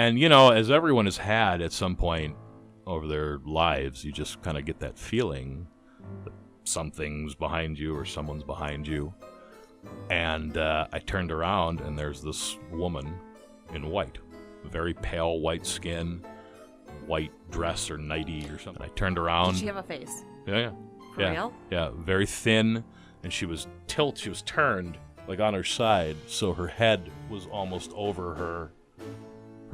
And, you know, as everyone has had at some point over their lives, you just kind of get that feeling that something's behind you or someone's behind you. And I turned around, and there's this woman in white, very pale white skin, white dress or nightie or something. I turned around. Did she have a face? Yeah. For real? Yeah, very thin, and she was turned like on her side, so her head was almost over her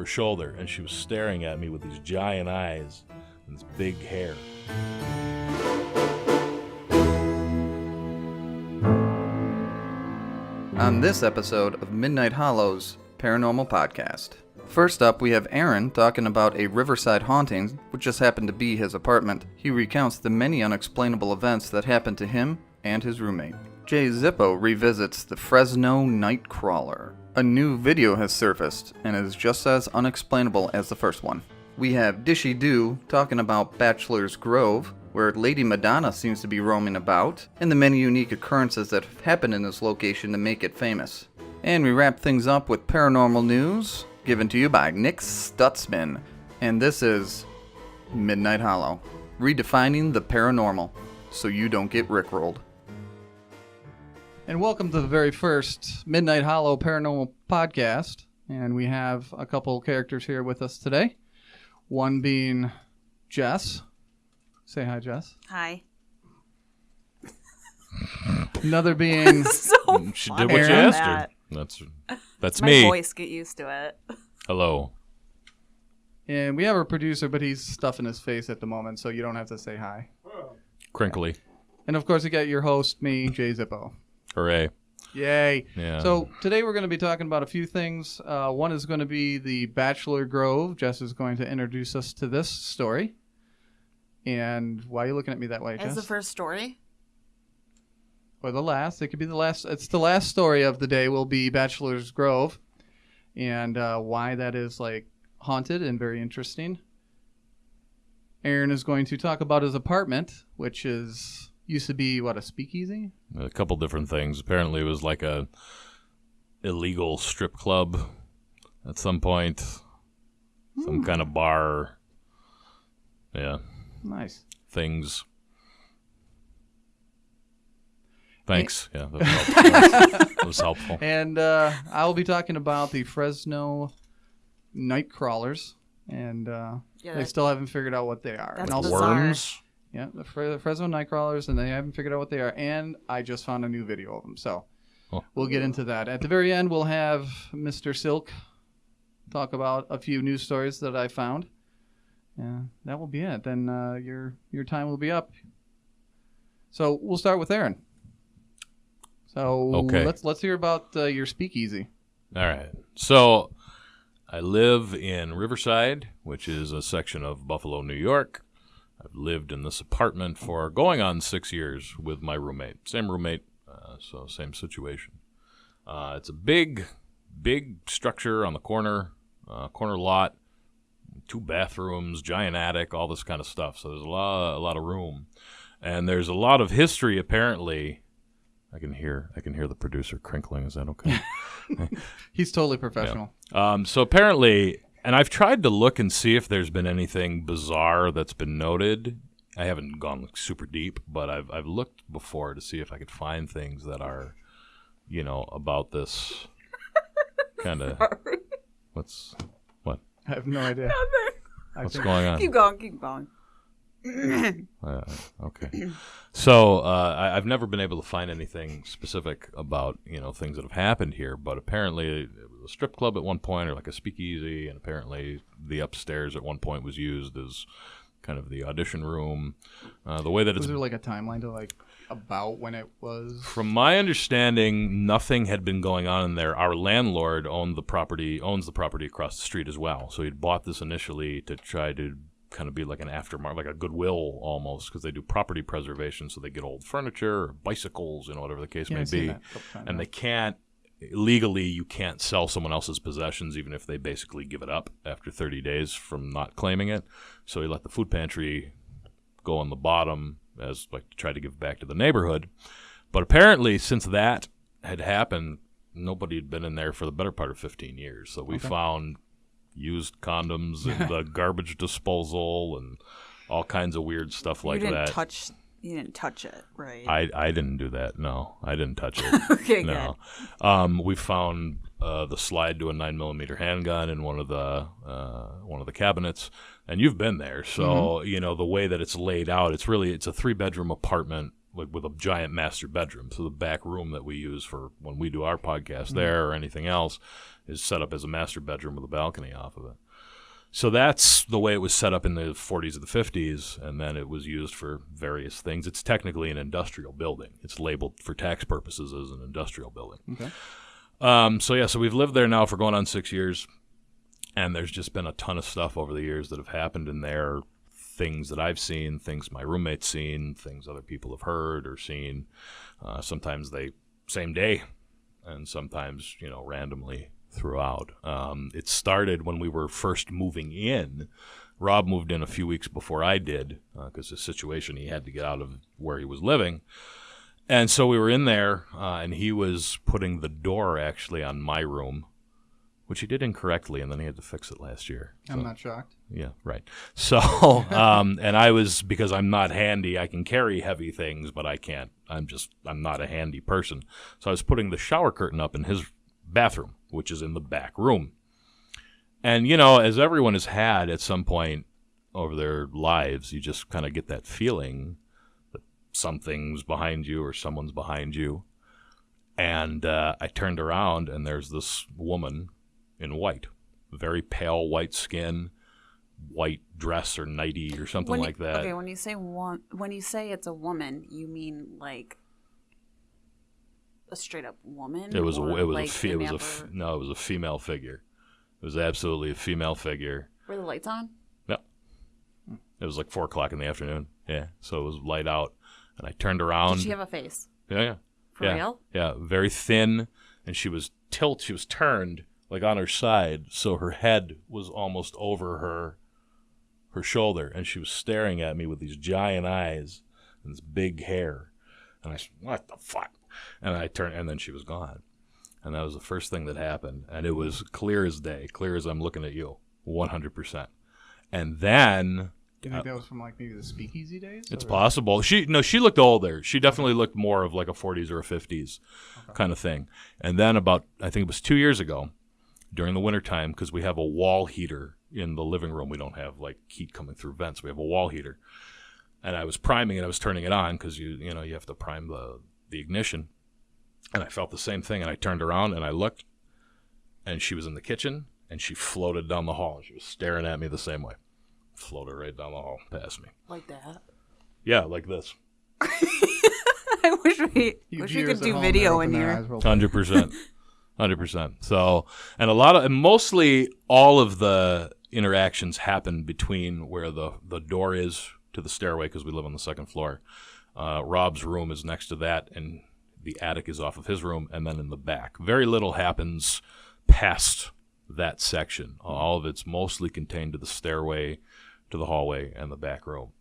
shoulder, and she was staring at me with these giant eyes and this big hair. On this episode of Midnight Hollow's Paranormal Podcast. First up, we have Aaron talking about a Riverside haunting, which just happened to be his apartment. He recounts the many unexplainable events that happened to him and his roommate. Jay Zippo revisits the Fresno Nightcrawler. A new video has surfaced and is just as unexplainable as the first one. We have DishyDo talking about Bachelor's Grove, where Lady Madonna seems to be roaming about, and the many unique occurrences that have happened in this location to make it famous. And we wrap things up with paranormal news, given to you by Nick Stutzman. And this is Midnight Hollow, redefining the paranormal so you don't get rickrolled. And welcome to the very first Midnight Hollow Paranormal Podcast. And we have a couple characters here with us today. One being Jess. Say hi, Jess. Hi. Another being... She did what you asked her. That's me. My voice, get used to it. Hello. And we have our producer, but he's stuffing his face at the moment, so you don't have to say hi. Crinkly. And of course, you got your host, me, Jay Zippo. Hooray. Yay. Yeah. So today we're going to be talking about a few things. One is going to be the Bachelor Grove. Jess is going to introduce us to this story. And why are you looking at me that way, Jess? As the first story? Or the last. It could be the last. It's the last story of the day will be Bachelor's Grove. And why that is like haunted and very interesting. Aaron is going to talk about his apartment, which used to be, a speakeasy? A couple different things. Apparently it was like a illegal strip club at some point. Some kind of bar. Yeah. Nice. Things. Thanks. Yeah, that was helpful. And I will be talking about the Fresno Nightcrawlers. And they still haven't figured out what they are. That's and also, worms. Yeah, the Fresno Nightcrawlers, and they haven't figured out what they are. And I just found a new video of them, so we'll get into that. At the very end, we'll have Mr. Silk talk about a few news stories that I found. Yeah, that will be it. Then your time will be up. So we'll start with Aaron. So let's hear about your speakeasy. All right. So I live in Riverside, which is a section of Buffalo, New York. I've lived in this apartment for going on 6 years with my roommate. Same roommate, so same situation. It's a big structure on the corner lot, 2 bathrooms, giant attic, all this kind of stuff. So there's a lot of room, and there's a lot of history. Apparently, I can hear the producer crinkling. Is that okay? He's totally professional. Yeah. So apparently. And I've tried to look and see if there's been anything bizarre that's been noted. I haven't gone super deep, but I've looked before to see if I could find things that are, about this kind of. What? I have no idea. What's going on? Keep going. Okay. So I've never been able to find anything specific about things that have happened here, but apparently it was a strip club at one point, or like a speakeasy, and apparently the upstairs at one point was used as kind of the audition room. The way that was there like a timeline to about when it was? From my understanding, nothing had been going on in there. Our landlord owns the property across the street as well, so he'd bought this initially to try to kind of be like an aftermarket, like a Goodwill almost, because they do property preservation, so they get old furniture or bicycles, whatever the case may be. And they can't, legally, you can't sell someone else's possessions even if they basically give it up after 30 days from not claiming it. So he let the food pantry go on the bottom as to try to give back to the neighborhood. But apparently, since that had happened, nobody had been in there for the better part of 15 years. So we found used condoms in the garbage disposal and all kinds of weird stuff like that. You didn't touch it, right? I didn't do that. No, I didn't touch it. Okay, no. We found the slide to a 9mm handgun in one of the cabinets, and you've been there, so you know the way that it's laid out. It's a 3-bedroom apartment with a giant master bedroom. So the back room that we use for when we do our podcast there or anything else is set up as a master bedroom with a balcony off of it. So that's the way it was set up in the 40s or the 50s, and then it was used for various things. It's technically an industrial building. It's labeled for tax purposes as an industrial building. Okay. So we've lived there now for going on 6 years, and there's just been a ton of stuff over the years that have happened in there, things that I've seen, things my roommate's seen, things other people have heard or seen. Sometimes same day, and sometimes, randomly throughout. It started when we were first moving in. Rob moved in a few weeks before I did because the situation, he had to get out of where he was living. And so we were in there, and he was putting the door actually on my room, which he did incorrectly, and then he had to fix it last year. I'm not shocked. Yeah, right. So, and I was, because I'm not handy, I can carry heavy things, but I can't. I'm not a handy person. So I was putting the shower curtain up in his bathroom, which is in the back room. And, as everyone has had at some point over their lives, you just kind of get that feeling that something's behind you or someone's behind you. And I turned around, and there's this woman in white, very pale white skin, white dress or nightie or something like that. Okay, when you say it's a woman, you mean like a straight up woman? It was a female figure. It was absolutely a female figure. Were the lights on? Yep. It was like 4:00 in the afternoon. Yeah, so it was light out, and I turned around. Did she have a face? Yeah. For real? Yeah, very thin, and she was turned like on her side, so her head was almost over her shoulder, and she was staring at me with these giant eyes and this big hair. And I said, "What the fuck?" And I turned, and then she was gone. And that was the first thing that happened, and it was clear as day, clear as I'm looking at you, 100%. And then, do you think that was from like maybe the speakeasy days? It's possible. She looked older. She definitely looked more of like a 40s or a 50s kind of thing. And then I think it was 2 years ago, during the wintertime, because we have a wall heater in the living room. We don't have like heat coming through vents. We have a wall heater. And I was priming it. I was turning it on because you have to prime the ignition. And I felt the same thing. And I turned around and I looked, and she was in the kitchen, and she floated down the hall. She was staring at me the same way. Floated right down the hall past me. Like that? Yeah, like this. I wish we could do video in here. 100%. 100%. So, and mostly all of the interactions happen between where the door is to the stairway, because we live on the second floor. Rob's room is next to that, and the attic is off of his room, and then in the back. Very little happens past that section. All of it's mostly contained to the stairway, to the hallway, and the back room.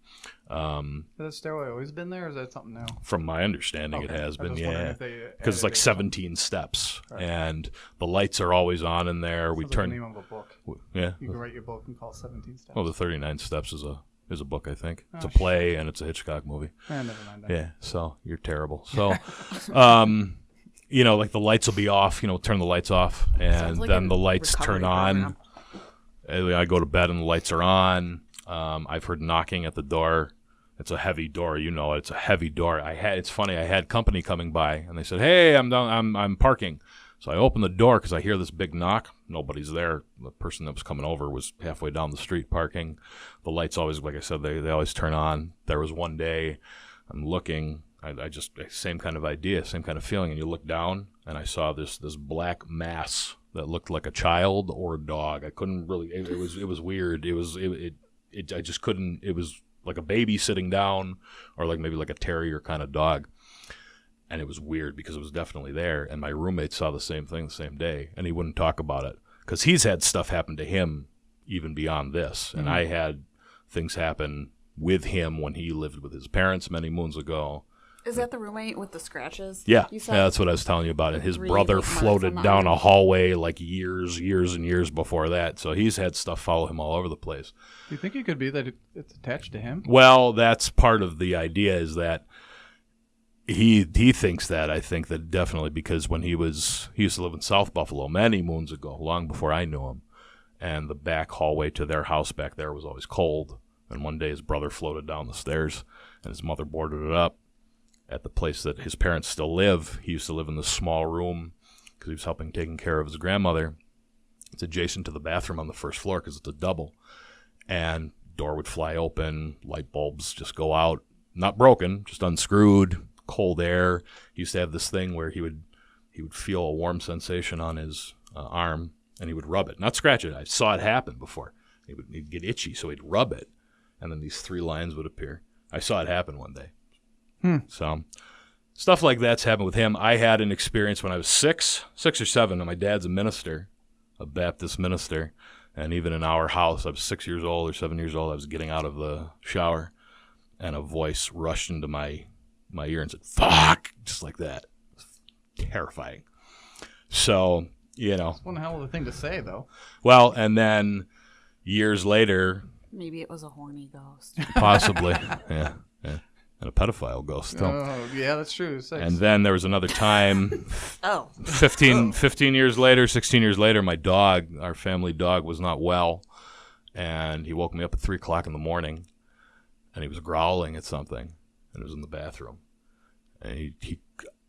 Has that stairway always been there, or is that something new? From my understanding, it has been, yeah. Because it's like 17 steps, and the lights are always on in there. Sounds like the name of a book. Yeah. You can write your book and call it 17 Steps. Well, the 39 Steps is a book, I think. It's a play, and it's a Hitchcock movie. Never mind that. Yeah, so you're terrible. So, like the lights will be off, turn the lights off, and like then the lights turn on. Program. I go to bed and the lights are on. I've heard knocking at the door. It's a heavy door, it's a heavy door. It's funny, I had company coming by, and they said, "Hey, I'm parking." So I open the door because I hear this big knock. Nobody's there. The person that was coming over was halfway down the street parking. The lights always, like I said, they always turn on. There was one day, I'm looking, I just, same kind of idea, same kind of feeling, and you look down, and I saw this black mass that looked like a child or a dog. I couldn't really, it was weird. I just couldn't, it was like a baby sitting down, or like maybe like a terrier kind of dog. And it was weird because it was definitely there. And my roommate saw the same thing the same day, and he wouldn't talk about it because he's had stuff happen to him even beyond this. And I had things happen with him when he lived with his parents many moons ago. Is that the roommate with the scratches? Yeah, You said? yeah, that's what I was telling you about. And his Really brother like marks floated on the down a arms. hallway like years and years before that. So he's had stuff follow him all over the place. Do you think it could be that it's attached to him? Well, that's part of the idea is that he thinks that. I think that definitely because when he used to live in South Buffalo many moons ago, long before I knew him, and the back hallway to their house back there was always cold. And one day his brother floated down the stairs, and his mother boarded it up at the place that his parents still live. He used to live in this small room because he was helping taking care of his grandmother. It's adjacent to the bathroom on the first floor because it's a double. And door would fly open, light bulbs just go out. Not broken, just unscrewed, cold air. He used to have this thing where he would feel a warm sensation on his arm, and he would rub it. Not scratch it. I saw it happen before. He'd get itchy, so he'd rub it, and then these 3 lines would appear. I saw it happen one day. So stuff like that's happened with him. I had an experience when I was 6 or 7, and my dad's a minister, a Baptist minister, and even in our house, I was 6 years old or 7 years old. I was getting out of the shower, and a voice rushed into my ear and said, "Fuck!" just like that. It was terrifying. So, It's one hell of a thing to say, though. Well, and then years later, Maybe it was a horny ghost. possibly, yeah, and a pedophile ghost. So. Oh, yeah, that's true. 6. And then there was another time, Oh. 15 years later, 16 years later, my dog, our family dog, was not well, and he woke me up at 3 o'clock in the morning, and he was growling at something, and it was in the bathroom. And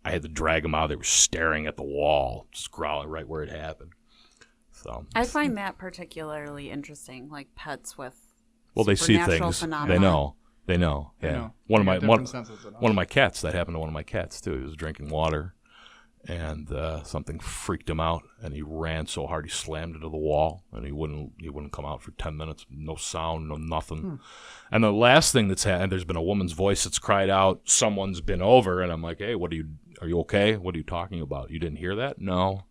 I had to drag him out. They were staring at the wall, just growling right where it happened. So I find that particularly interesting, like pets with they see supernatural things. phenomena. They know. Yeah. know. One of They my have different senses than us. one of my cats. That happened to one of my cats too. He was drinking water, and something freaked him out, and he ran so hard he slammed into the wall, and he wouldn't come out for 10 minutes. No sound, no nothing. And the last thing that's happened, there's been a woman's voice that's cried out, "Someone's been over," and I'm like, "Hey, are you okay? What are you talking about? You didn't hear that?" No.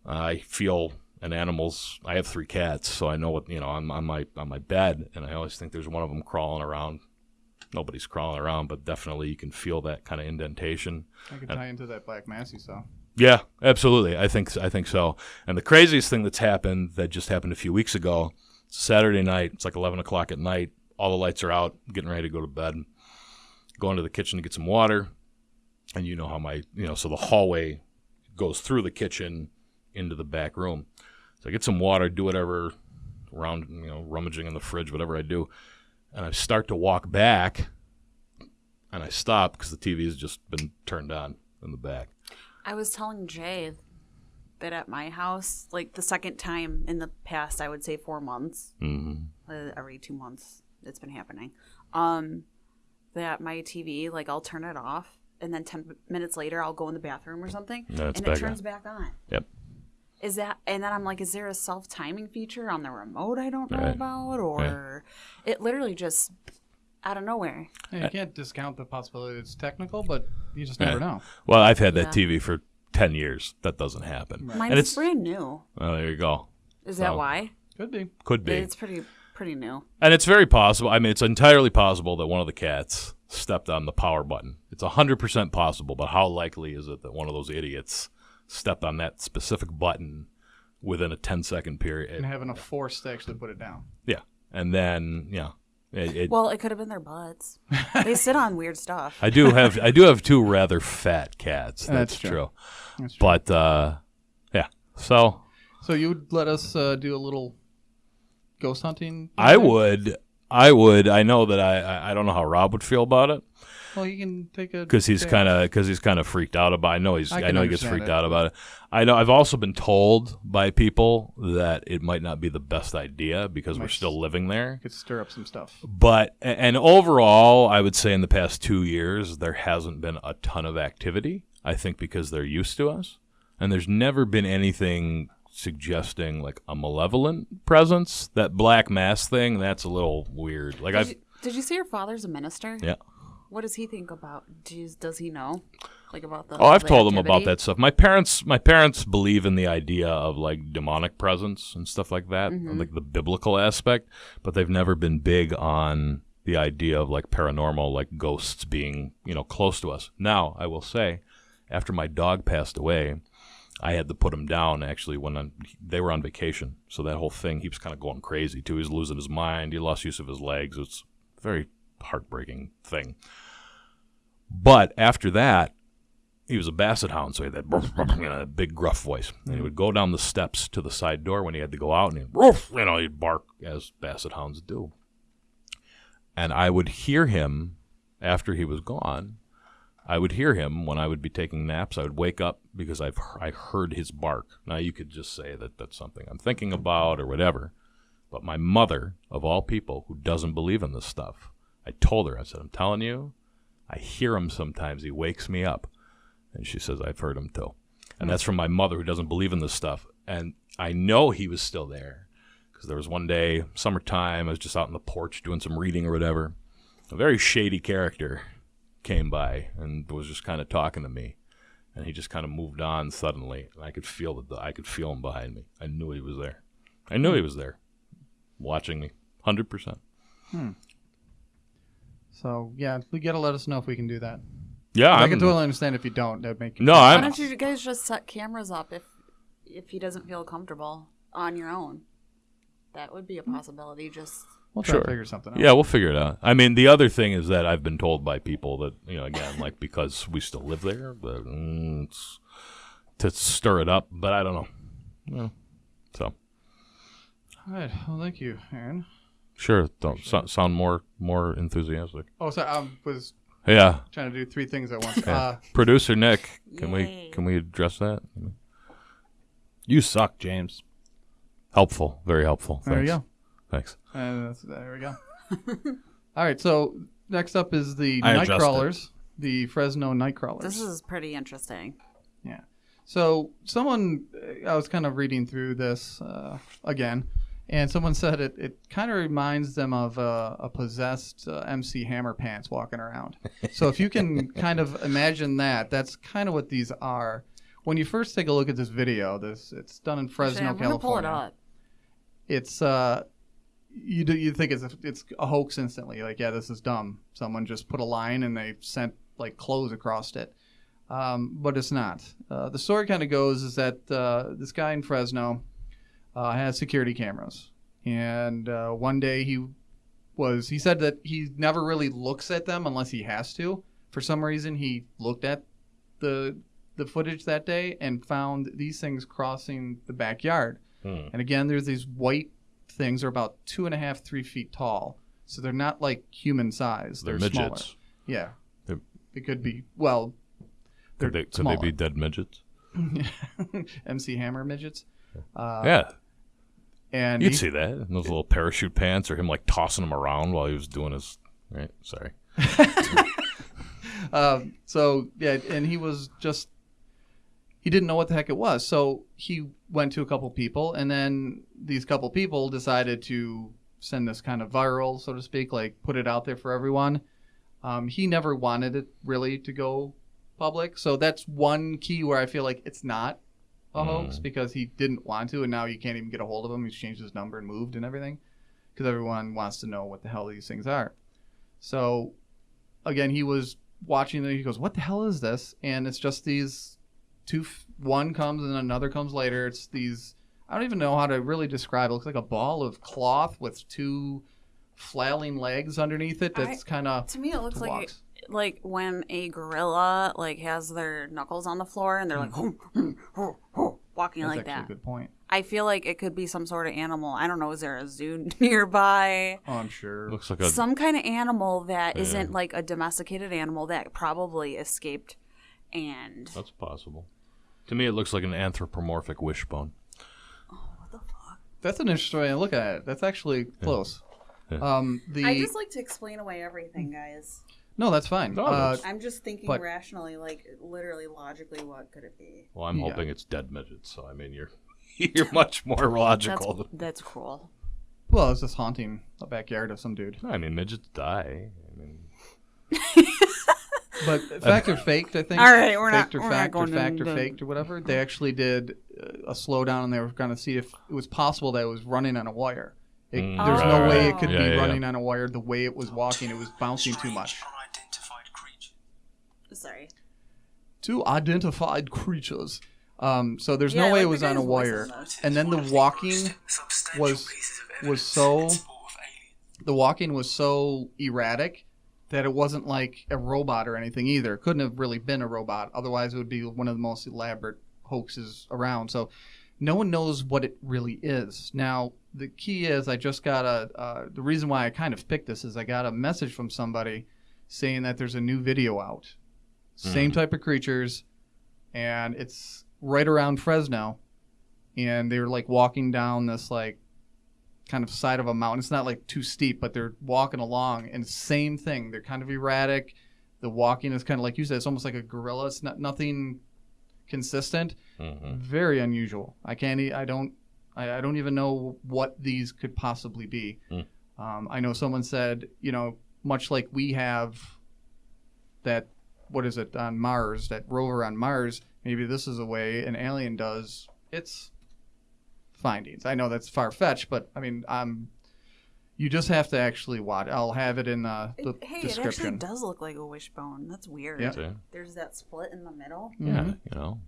I feel an animal's. I have 3 cats, so I know what on my bed, and I always think there's one of them crawling around. Nobody's crawling around, but definitely you can feel that kind of indentation. I could tie into that black mass you saw. Yeah, absolutely. I think so. And the craziest thing that's happened, that just happened a few weeks ago, it's Saturday night. It's like 11 o'clock at night. All the lights are out, getting ready to go to bed. Go into the kitchen to get some water. And you know how so the hallway goes through the kitchen into the back room. So I get some water, do whatever around, rummaging in the fridge, whatever I do. And I start to walk back, and I stop because the TV has just been turned on in the back. I was telling Jay that at my house, like the second time in the past, I would say 4 months, every 2 months it's been happening, that my TV, like I'll turn it off, and then 10 minutes later I'll go in the bathroom or something, and it turns back on. Yep. And then I'm like, is there a self-timing feature on the remote I don't know about? Or it literally just out of nowhere. Yeah, you can't discount the possibility it's technical, but you just never know. Well, I've had that TV for 10 years. That doesn't happen. Right. Mine's brand new. Oh, there you go. Is that why? Could be. Could be. It's pretty new. And it's very possible. I mean, it's entirely possible that one of the cats stepped on the power button. It's 100% possible, but how likely is it that one of those idiots stepped on that specific button within a 10-second period? And have enough force to actually put it down. Yeah. And then, Well, it could have been their butts. They sit on weird stuff. I do have 2 rather fat cats. That's true. That's true. But yeah. So you would let us do a little ghost hunting? I would. I know that I don't know how Rob would feel about it. Well, you can take a because he's kind of freaked out about. I know he gets freaked out about it. I know. I've also been told by people that it might not be the best idea because we're still living there. Could stir up some stuff. But and overall, I would say in the past 2 years there hasn't been a ton of activity. I think because they're used to us, and there's never been anything suggesting like a malevolent presence. That black mass thing, that's a little weird. Like Did you say your father's a minister? Yeah. What does he think about? Does he know, like about the? Oh, I've the told him activity? about that stuff. My parents believe in the idea of like demonic presence and stuff like that, like the biblical aspect, but they've never been big on the the idea of like paranormal, like ghosts being, close to us. Now, I will say, after my dog passed away, I had to put him down actually when they were on vacation. So that whole thing, he was kind of going crazy too. He was losing his mind. He lost use of his legs. It's a very heartbreaking thing. But after that, he was a basset hound, so he had that big gruff voice. And he would go down the steps to the side door when he had to go out, and he'd bark as basset hounds do. And I would hear him after he was gone. I would hear him when I would be taking naps. I would wake up because I heard his bark. Now, you could just say that that's something I'm thinking about or whatever. But my mother, of all people, who doesn't believe in this stuff, I told her, I said, I'm telling you, I hear him sometimes. He wakes me up. And she says, I've heard him too. And that's from my mother, who doesn't believe in this stuff. And I know he was still there because there was one day, summertime, I was just out on the porch doing some reading or whatever. A very shady character came by and was just kind of talking to me. And he just kind of moved on suddenly. And I could feel him behind me. I knew he was there. I knew he was there, watching me, 100%. So, yeah, you got to let us know if we can do that. Yeah, I can totally understand if you don't. That'd make no. Why don't you guys just set cameras up if he doesn't feel comfortable on your own? That would be a possibility. We'll try to figure something out. Yeah, we'll figure it out. I mean, the other thing is that I've been told by people that, again, like because we still live there, but it's to stir it up. But I don't know. So. All right. Well, thank you, Aaron. Sure. Don't sound more enthusiastic. Oh, sorry. I was. Yeah. Trying to do 3 things at once. Producer Nick, can we address that? You suck, James. Helpful, very helpful. Thanks. There you go. Thanks. There we go. All right, so next up is the I Nightcrawlers, the Fresno Nightcrawlers. This is pretty interesting. Yeah. So I was kind of reading through this again, and someone said it kind of reminds them of a possessed MC Hammer Pants walking around. So if you can kind of imagine that's kind of what these are. When you first take a look at this video, it's done in Fresno, Actually, I'm California. Pull it up. It's you think it's a hoax instantly. Like, yeah, this is dumb. Someone just put a line and they sent like clothes across it. But it's not. The story kind of goes is that this guy in Fresno has security cameras, and one day he said that he never really looks at them unless he has to. For some reason, he looked at the footage that day and found these things crossing the backyard. And again, there's these white things. They're about 2.5, 3 feet tall, so they're not like human size. They're midgets. Smaller. Yeah, they could be. Well, could they be dead midgets? MC Hammer midgets. Yeah. And you'd see that in those little parachute pants, or him like tossing them around while he was doing his. Right. Sorry. So yeah, and he didn't know what the heck it was. So he went to a couple people, and then these couple people decided to send this kind of viral, so to speak, like put it out there for everyone. He never wanted it really to go public. So that's one key where I feel like it's not a hoax, because he didn't want to, and now you can't even get a hold of him. He's changed his number and moved and everything, because everyone wants to know what the hell these things are. So again, he was watching it. He goes, what the hell is this? And it's just these one comes and another comes later. It's these, I don't even know how to really describe it. It looks like a ball of cloth with 2 flailing legs underneath it. That's kind of, to me, it looks like when a gorilla like has their knuckles on the floor and they're like walking like that. That's actually a good point. I feel like it could be some sort of animal. I don't know. Is there a zoo nearby? Oh, I'm sure. Looks like some kind of animal that isn't like a domesticated animal that probably escaped. And that's possible. To me, it looks like an anthropomorphic wishbone. Oh, what the fuck? That's an interesting way to look at it. That's actually close. Yeah. I just like to explain away everything, guys. No, that's fine. No, I'm just thinking rationally, like literally, logically, what could it be? Well, I'm hoping it's dead midgets. So I mean, you're much more logical. That's cruel. Well, it's just haunting a backyard of some dude. I mean, midgets die. I mean. But fact or faked, I think. All right, we're faked not or fact or going fact or faked or whatever. They actually did a slowdown, and they were going to see if it was possible that it was running on a wire. There's no way it could Yeah, be yeah, running on a wire. The way it was walking, it was bouncing too much. Sorry. Two identified creatures. So there's Yeah, no way like it was the on a guy's voice wire. on those. And then the walking was so erratic that it wasn't like a robot or anything either. It couldn't have really been a robot. Otherwise, it would be one of the most elaborate hoaxes around. So no one knows what it really is. Now, the key is I just got the reason why I kind of picked this is I got a message from somebody saying that there's a new video out. Same type of creatures, and it's right around Fresno. And they're like walking down this like kind of side of a mountain. It's not like too steep, but they're walking along, and same thing. They're kind of erratic. The walking is kind of like you said. It's almost like a gorilla. It's nothing consistent. Very unusual. I don't even know what these could possibly be. I know someone said, much like we have that, what is it, on Mars, that rover on Mars, maybe this is a way an alien does its findings. I know that's far-fetched, but, I mean, you just have to actually watch. I'll have it in the Hey, description. it actually does look like a wishbone. That's weird. Yeah. There's that split in the middle. Yeah,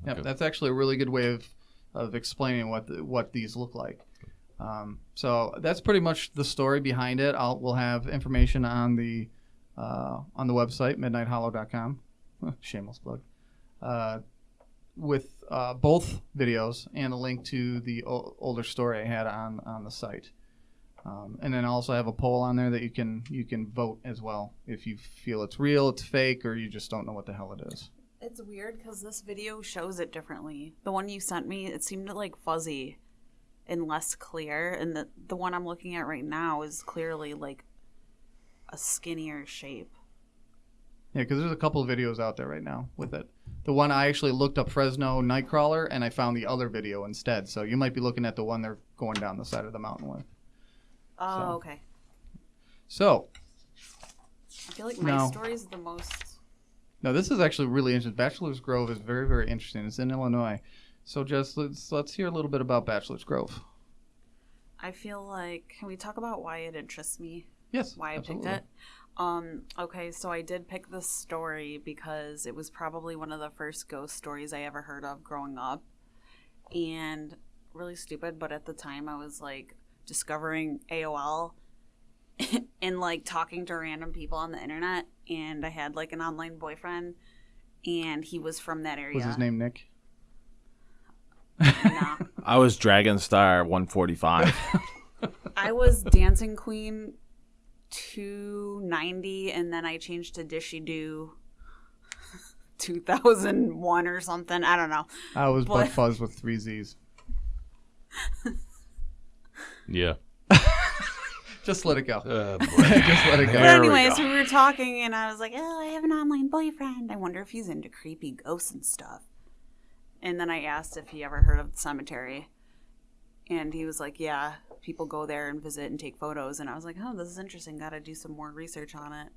Yep, that's actually a really good way of explaining what these look like. So that's pretty much the story behind it. We'll have information on the website, midnighthollow.com. Shameless plug. With both videos and a link to the older story I had on the site. And then I also have a poll on there that you can vote as well if you feel it's real, it's fake, or you just don't know what the hell it is. It's weird because this video shows it differently. The one you sent me, it seemed like fuzzy and less clear, and the one I'm looking at right now is clearly like a skinnier shape. Yeah, because there's a couple of videos out there right now with it. The one I actually looked up Fresno Nightcrawler, and I found the other video instead. So you might be looking at the one they're going down the side of the mountain with. Oh, okay. So. I feel like my story is the most... No, this is actually really interesting. Bachelor's Grove is very, very interesting. It's in Illinois. So just let's hear a little bit about Bachelor's Grove. I feel like... Can we talk about why it interests me? Yes, why absolutely. I picked it? Okay, so I did pick this story because it was probably one of the first ghost stories I ever heard of growing up. And really stupid, but at the time I was like discovering AOL and like talking to random people on the internet, and I had like an online boyfriend, and he was from that area. Was his name Nick? No. I was Dragon Star 145. I was Dancing Queen 290, and then I changed to DishyDo 2001 or something. I don't know. I was Butt Fuzz with 3 Z's. Yeah. Just let it go. Just let it go. But anyways, we were talking, and I was like, oh, I have an online boyfriend. I wonder if he's into creepy ghosts and stuff. And then I asked if he ever heard of the cemetery. And he was like, yeah, people go there and visit and take photos. And I was like, oh, this is interesting. Got to do some more research on it.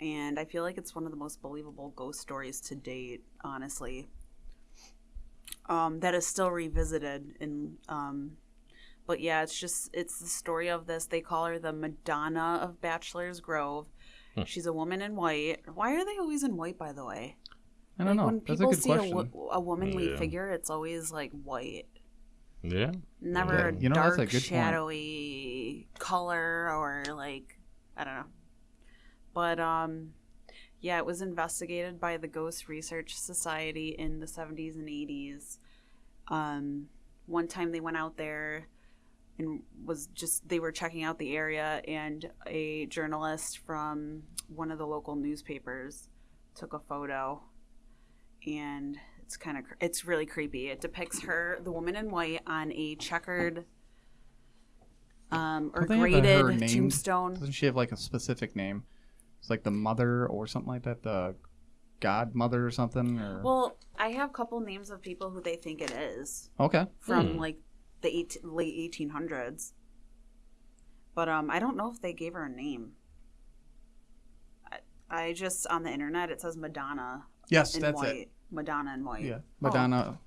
And I feel like it's one of the most believable ghost stories to date, honestly. That is still revisited. But yeah, it's the story of this. They call her the Madonna of Bachelor's Grove. She's a woman in white. Why are they always in white, by the way? I don't know. When That's a people good see question. a womanly figure, it's always like white. Yeah. Never a that's dark, a good shadowy color or like, I don't know. But yeah, it was investigated by the Ghost Research Society in the 70s and 80s. One time they went out there and they were checking out the area, and a journalist from one of the local newspapers took a photo, and it's really creepy. It depicts the woman in white, on a checkered or graded tombstone. Doesn't she have like a specific name? It's like the mother or something like that, the godmother or something? Or... Well, I have a couple names of people who they think it is. Okay. From like the late 1800s. But I don't know if they gave her a name. I just, on the internet, it says Madonna. Yes, in that's white. it. Madonna in white. Yeah, Madonna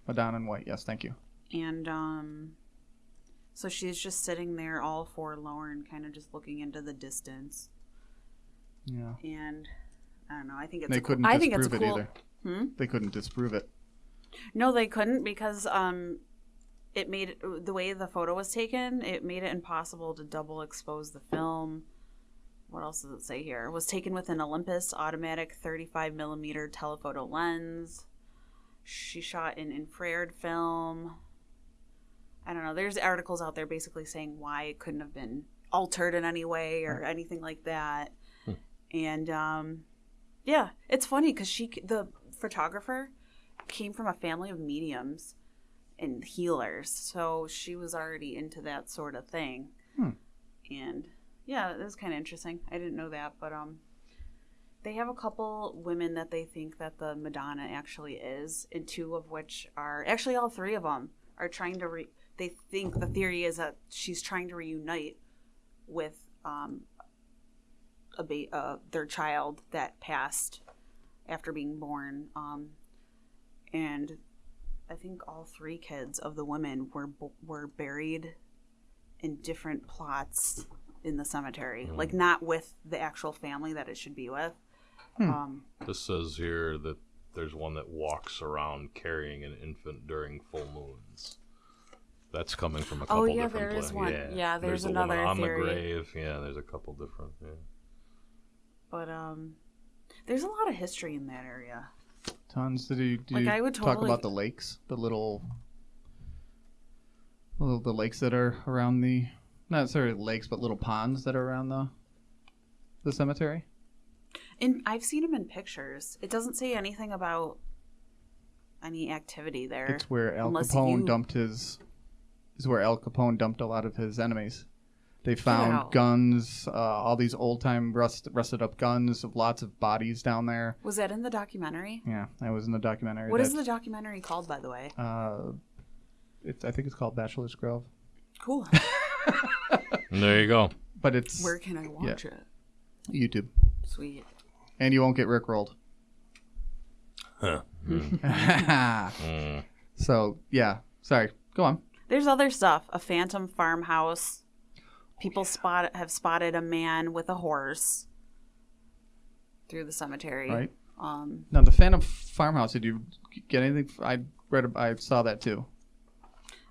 in white. Yes, thank you. And So she's just sitting there all forlorn, kind of just looking into the distance. Yeah. And I don't know. I think it's They couldn't I think it's disprove it cool. either. They couldn't disprove it. No, they couldn't because it made the way the photo was taken, it made it impossible to double expose the film. What else does it say here? It was taken with an Olympus automatic 35 millimeter telephoto lens. She shot in infrared film. I don't know. There's articles out there basically saying why it couldn't have been altered in any way or anything like that. And yeah, it's funny because the photographer came from a family of mediums and healers, so she was already into that sort of thing. And yeah, it was kind of interesting. I didn't know that, but they have a couple women that they think that the Madonna actually is, and two of which are actually all three of them are trying to. They think the theory is that she's trying to reunite with their child that passed after being born, and I think all three kids of the women were buried in different plots in the cemetery, like not with the actual family that it should be with. This says here that there's one that walks around carrying an infant during full moons. That's coming from a couple different there is places. one. Yeah, there's the another woman on theory. the grave. Yeah, there's a couple different. Yeah. But there's a lot of history in that area. Tons. Did you I would talk totally... about the lakes? The lakes that are around the, not necessarily lakes, but little ponds that are around the cemetery? And I've seen them in pictures. It doesn't say anything about any activity there. It's where Al Capone dumped a lot of his enemies. They found guns, all these old-time rusted up guns, lots of bodies down there. Was that in the documentary? Yeah, that was in the documentary. What is the documentary called, by the way? I think it's called Bachelor's Grove. Cool. There you go. But it's... Where can I watch it? YouTube. Sweet. And you won't get rickrolled. Huh. So, yeah. Sorry. Go on. There's other stuff. A phantom farmhouse. People have spotted a man with a horse through the cemetery. Right. Now, the phantom farmhouse, did you get anything? I saw that too.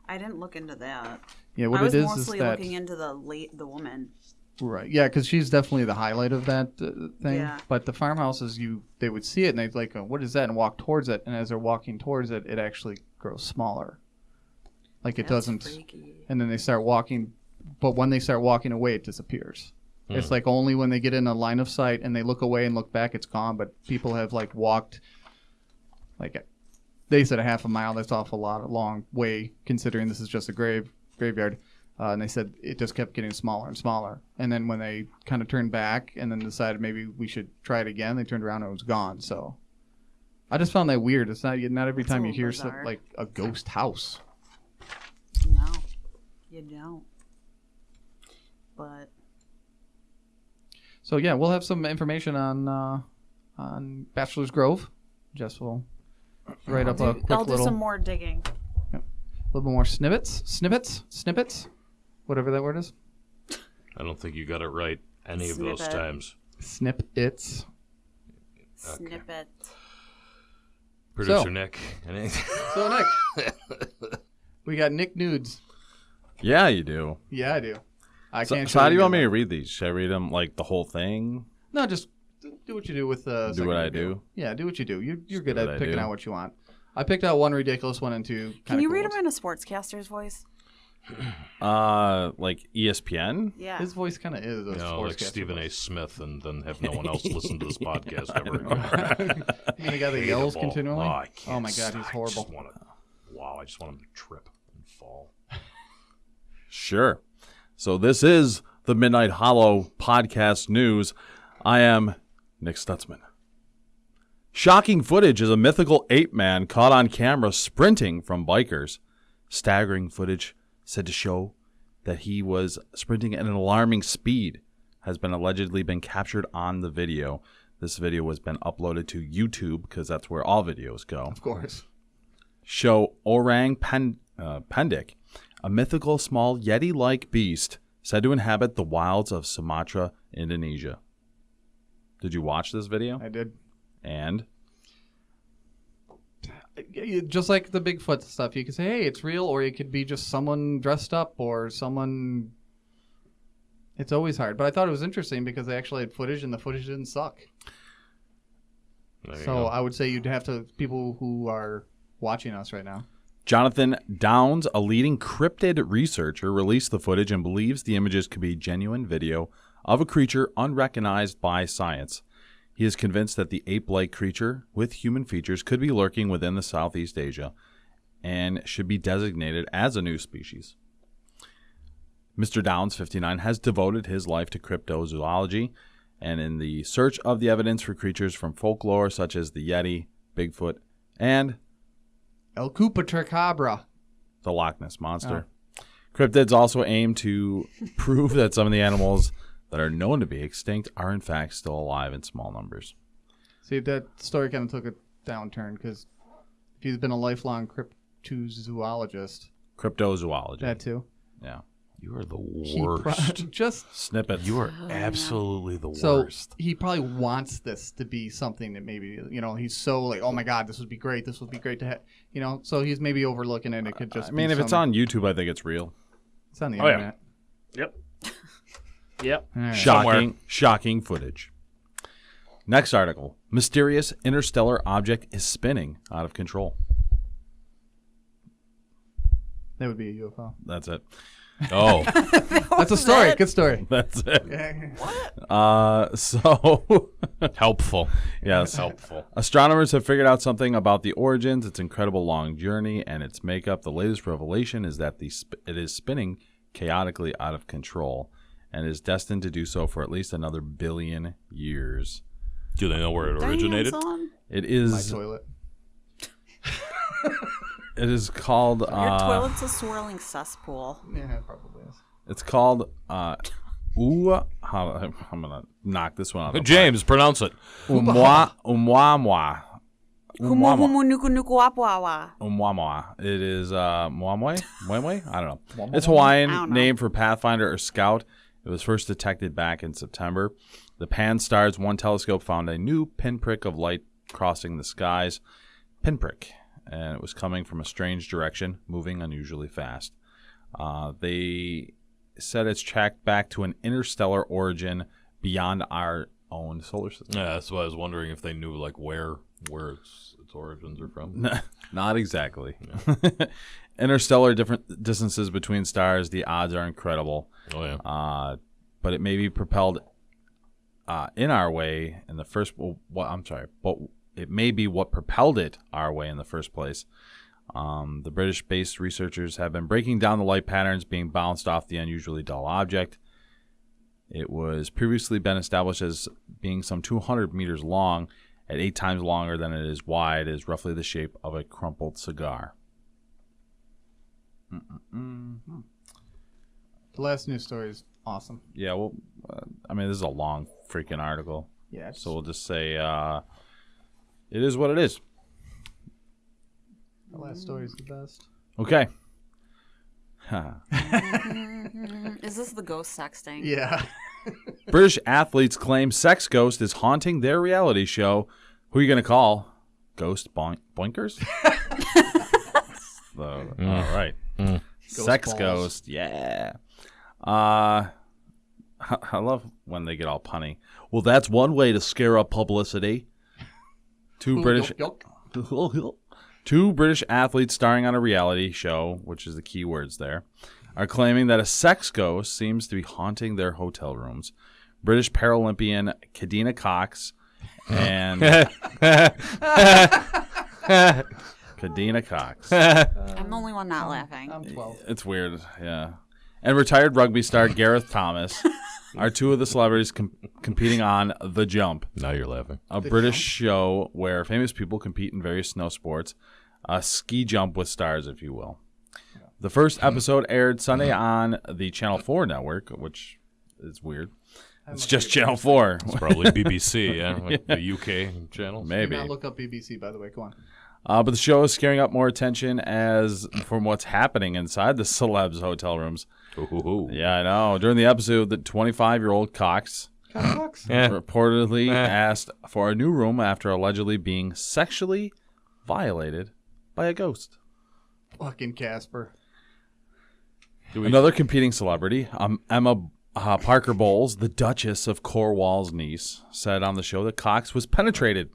I didn't look into that. Yeah, what I was it is mostly that, looking into the woman. Right. Yeah, because she's definitely the highlight of that thing. Yeah. But the farmhouses, they would see it and they'd like, what is that? And walk towards it. And as they're walking towards it, it actually grows smaller. Like it doesn't. Freaky. And then they start walking. But when they start walking away, it disappears. It's like only when they get in a line of sight and they look away and look back, it's gone. But people have like walked, like they said a half a mile. That's a long way considering this is just a graveyard. And they said it just kept getting smaller and smaller. And then when they kind of turned back and then decided maybe we should try it again, they turned around and it was gone. So I just found that weird. It's not every time you hear like a ghost house. No, you don't. But so yeah, we'll have some information on Bachelor's Grove. Jess will write up a quick I'll do little, some more digging. a little bit more snippets, whatever that word is. I don't think you got it right any of those Snippet. times. Snippets. Snippet. Producer Nick. So Nick, we got Nick nudes. Yeah, you do. Yeah, I do. I So, can't. so how do you want me to read these? Should I read them like the whole thing? No, just do what you do with the. Do what I do? Yeah, do what you do. You're good do what at I picking do. out what you want. I picked out one ridiculous one and two. Can you cool read ones. him in a sportscaster's voice? Like ESPN? Yeah. His voice kind of is a Like sportscaster Stephen A. voice. Smith, and then have no one else listen to this podcast ever. You mean the guy that yells Hateable. continually? I can't Oh my god, he's I horrible. just want him to trip and fall. Sure. So this is the Midnight Hollow podcast news. I am Nick Stutzman. Shocking footage is a mythical ape man caught on camera sprinting from bikers. Staggering footage said to show that he was sprinting at an alarming speed has been allegedly been captured on the video. This video has been uploaded to YouTube because that's where all videos go. Of course. Show Orang Pendik, a mythical small Yeti-like beast said to inhabit the wilds of Sumatra, Indonesia. Did you watch this video? I did. And? Just like the Bigfoot stuff, you could say, hey, it's real, or it could be just someone dressed up or someone... It's always hard. But I thought it was interesting because they actually had footage, and the footage didn't suck. So I would say you'd have to... People who are watching us right now. Jonathan Downs, a leading cryptid researcher, released the footage and believes the images could be genuine video of a creature unrecognized by science. He is convinced that the ape-like creature with human features could be lurking within the Southeast Asia and should be designated as a new species. Mr. Downs, 59, has devoted his life to cryptozoology and in the search of the evidence for creatures from folklore such as the Yeti, Bigfoot, and El Chupacabra, the Loch Ness Monster. Cryptids also aim to prove that some of the animals that are known to be extinct are in fact still alive in small numbers. See, that story kind of took a downturn because if he's been a lifelong cryptozoologist. Cryptozoology. That too. Yeah. You are the worst. Just Snippet. You are absolutely the so worst. he probably wants this to be something that maybe, he's so like, oh my God, this would be great. This would be great to have, so he's maybe overlooking it. It could just I mean, if it's on YouTube, I think it's real. It's on the Oh, yeah. internet. Yep. Yep. All right. Shocking footage. Next article. Mysterious interstellar object is spinning out of control. That would be a UFO. That's it. Oh. That's a story. Good story. That's it. What? So Helpful. yes. Helpful. Astronomers have figured out something about the origins, its incredible long journey, and its makeup. The latest revelation is that it is spinning chaotically out of control and is destined to do so for at least another billion years. Do they know where it originated? It My is. toilet. It is called. Your toilet's a swirling cesspool. Yeah, it probably is. It's called. I'm gonna knock this one out. James, pronounce it. Umwamwa. Humu humu nuku nuku wapuawa. Umwamwa. It is Mwamwe? Mwemwe? I don't know. It's Hawaiian name for Pathfinder or Scout. It was first detected back in September. The Pan-STARRS 1 telescope found a new pinprick of light crossing the skies. Pinprick. And it was coming from a strange direction, moving unusually fast. They said it's tracked back to an interstellar origin beyond our own solar system. Yeah, that's why I was wondering if they knew like where its origins are from. Not exactly. Yeah. Interstellar different distances between stars, the odds are incredible. Oh yeah. But it may be propelled in our way in the first. But it may be what propelled it our way in the first place. The British-based researchers have been breaking down the light patterns being bounced off the unusually dull object. It was previously been established as being some 200 meters long, at 8 times longer than it is wide. It is roughly the shape of a crumpled cigar. The last news story is awesome. Yeah, well, this is a long freaking article. Yeah. So we'll just say it is what it is. The last story is the best. Okay. Is this the ghost sexting? Yeah. British athletes claim sex ghost is haunting their reality show. Who are you going to call? Ghost Boinkers? All right. Sex balls. ghost. Yeah. I love when they get all punny. Well, that's one way to scare up publicity. Two British athletes starring on a reality show, which is the key words there, are claiming that a sex ghost seems to be haunting their hotel rooms. British Paralympian Kadina Cox and Kadina Cox. I'm the only one not laughing. I'm 12. It's weird, yeah. And retired rugby star Gareth Thomas are two of the celebrities competing on The Jump, Now you're laughing. a British show where famous people compete in various snow sports, a ski jump with stars, if you will. The first episode aired Sunday on the Channel 4 network, which is weird. It's just Channel 4. It's probably BBC, yeah, like the UK channel. Maybe. Do not look up BBC, by the way. Go on. But the show is scaring up more attention as from what's happening inside the celebs' hotel rooms. Ooh. Yeah, I know. During the episode, the 25-year-old Cox reportedly asked for a new room after allegedly being sexually violated by a ghost. Fucking Casper. Another competing celebrity, Emma Parker Bowles, the Duchess of Cornwall's niece, said on the show that Cox was penetrated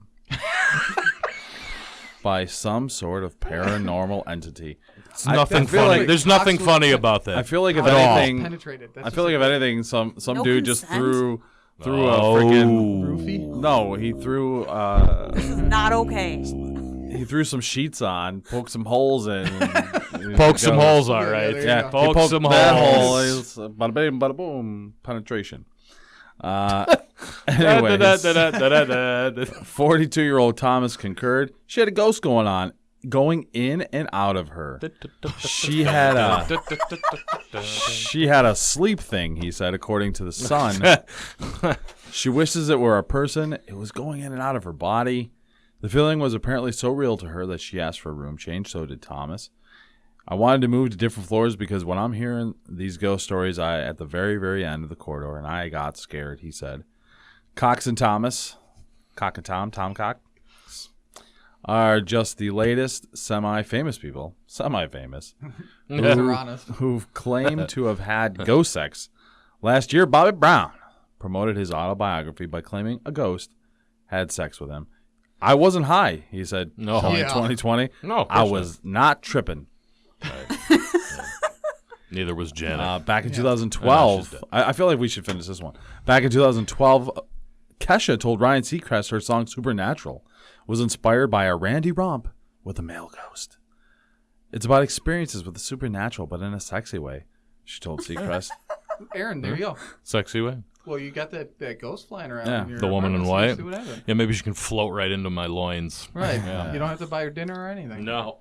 by some sort of paranormal entity. It's nothing funny. like There's Cox nothing was funny about that. I feel like if How anything, penetrated. That's I just feel like if anything, some No dude just consent? threw a Oh. freaking roofie. no. He threw This is not okay. he threw some sheets on, poked some holes in. Poke some holes, all Yeah, right. there you Yeah, go. Poke he poked some that holes. hole. Bada bing, bada boom. Penetration. Anyways, 42-year-old Thomas concurred. She had a ghost going in and out of her. She had a sleep thing, he said, according to the Sun. She wishes it were a person. It was going in and out of her body. The feeling was apparently so real to her that she asked for a room change. So did Thomas. I wanted to move to different floors because when I'm hearing these ghost stories, at the very, very end of the corridor, and I got scared, he said. Cox and Thomas, Cock and Tom Cox, are just the latest semi-famous people, They're honest. who've claimed to have had ghost sex. Last year, Bobby Brown promoted his autobiography by claiming a ghost had sex with him. I wasn't high, he said. No. In Yeah. 2020. No, of I course was not tripping. Neither was Janet. Back in No, 2012, she's dead. I feel like we should finish this one. Back in 2012, Kesha told Ryan Seacrest her song Supernatural was inspired by a Randy romp with a male ghost. It's about experiences with the supernatural, but in a sexy way, she told Seacrest. Aaron, there you go. Sexy way. Well, you got that ghost flying around. Yeah, in your The woman in apartment, white. so see what happens. Yeah, maybe she can float right into my loins. Right. You don't have to buy her dinner or anything. No.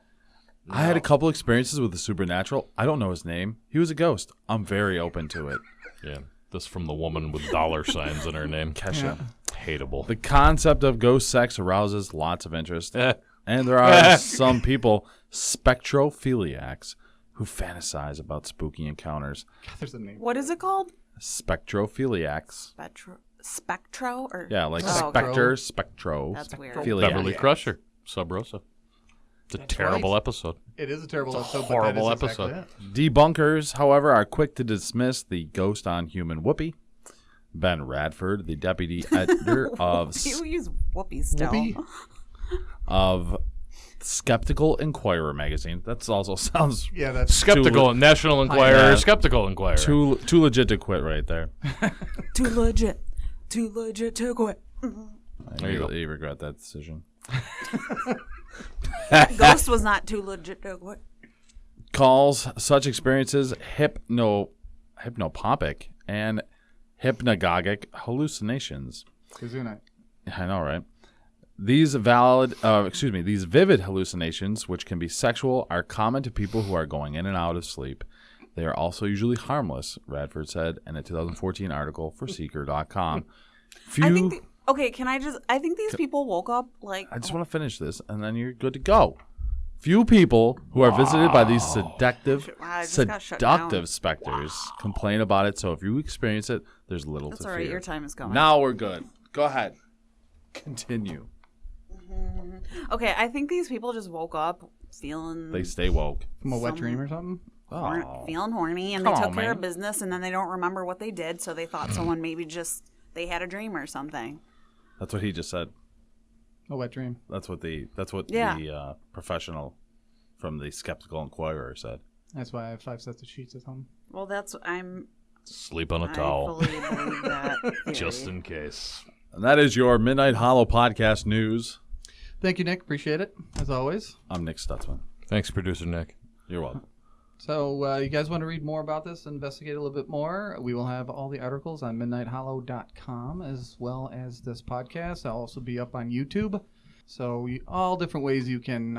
I had a couple experiences with the supernatural. I don't know his name. He was a ghost. I'm very open to it. Yeah. This from the woman with dollar signs in her name. Kesha. Hateable. The concept of ghost sex arouses lots of interest. Eh. And there are some people, spectrophiliacs, who fantasize about spooky encounters. God, there's a name. What is it called? Spectrophiliacs. Spectro or Yeah, like Oh, specter, spectro. That's weird. philiac. Beverly Crusher. Sub Rosa. It's a terrible right. episode. It is a terrible episode. horrible but that is exactly episode. it. Debunkers, however, are quick to dismiss the ghost on human Whoopi. Ben Radford, the deputy editor of You use Whoopi still. Whoopi? of Skeptical Inquirer magazine. That also sounds Yeah, that's Skeptical. National Enquirer. Yeah. Skeptical Inquirer. too legit to quit right there. Too legit to quit. There you go. You regret that decision. Ghost was not too legit to quit. Calls such experiences hypnopompic and hypnagogic hallucinations. Kazunite. I know, right? These vivid hallucinations, which can be sexual, are common to people who are going in and out of sleep. They are also usually harmless, Radford said in a 2014 article for Seeker.com. I think. I think these people woke up like. I just want to finish this, and then you're good to go. Few people who are visited by these seductive specters complain about it. So if you experience it, there's little That's to all fear. right. Your time is going. Now we're good. Go ahead. Continue. Okay, I think these people just woke up feeling They stay woke. From a wet dream or something? feeling horny, and Come they took on, care man. of business, and then they don't remember what they did, so they thought someone maybe just they had a dream or something. That's what he just said. A wet dream. That's what the Yeah. professional from the Skeptical Inquirer said. That's why I have 5 sets of sheets at home. Well, I'm. Sleep on a I towel. fully believe that. Just theory. in case. And that is your Midnight Hollow podcast news. Thank you, Nick. Appreciate it, as always. I'm Nick Stutzman. Thanks, producer Nick. You're welcome. So you guys want to read more about this, investigate a little bit more, we will have all the articles on midnighthollow.com as well as this podcast. I'll also be up on YouTube. So all different ways you can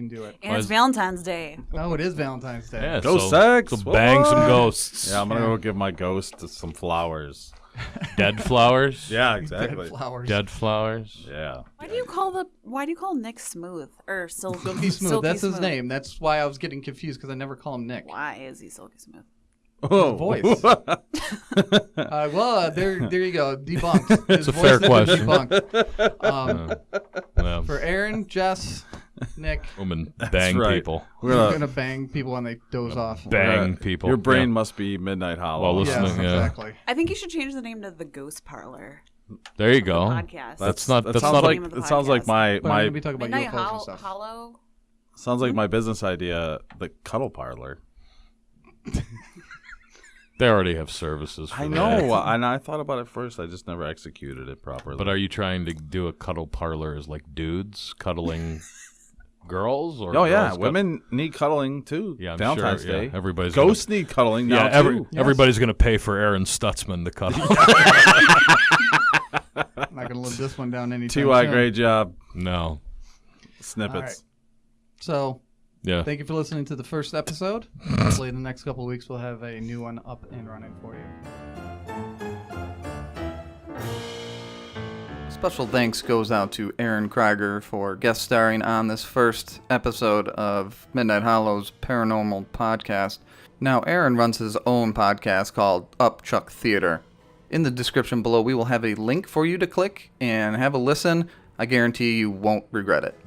do it. And it's Valentine's Day. Oh, it is Valentine's Day. Yeah, Ghost so sex. bang some What? ghosts. Yeah, I'm going to go give my ghost some flowers. Dead flowers. Yeah, Dead exactly. flowers. Dead flowers. Yeah. Why do you call Nick Smooth or Silky Smooth. That's his name. That's why I was getting confused because I never call him Nick. Why is he Silky Smooth? Oh, Voice. Well, there you go. Debunked. His a voice fair has been question. Debunked. Well, For Aaron, Jess, Nick, women bang right. people. we're gonna bang people when they doze off. Bang people. Your brain Yeah. must be Midnight Hollow. Well, listen- Yes, yeah. exactly. I think you should change the name to the Ghost Parlor There you go. podcast. That's not. That That's sounds not like name of the it sounds like podcast. my But I'm gonna be talking about Midnight UFOs and stuff. Hollow. sounds like my business idea, the Cuddle Parlor. They already have services. For I that. know, and I thought about it first. I just never executed it properly. But are you trying to do a cuddle parlor as like dudes cuddling girls? Or oh yeah, girls women need cuddling too. Yeah, I'm Valentine's sure. Day. Yeah, everybody's Ghosts need cuddling now Gonna, too. everybody's going to pay for Aaron Stutzman to cuddle. I'm not gonna live this one down anytime T.Y. soon. great job. No. Snippets. All right. So, Yeah. thank you for listening to the first episode. Hopefully, in the next couple of weeks, we'll have a new one up and running for you. Special thanks goes out to Aaron Krygier for guest starring on this first episode of Midnight Hollow's Paranormal Podcast. Now, Aaron runs his own podcast called Upchuck Theater. In the description below, we will have a link for you to click and have a listen. I guarantee you won't regret it.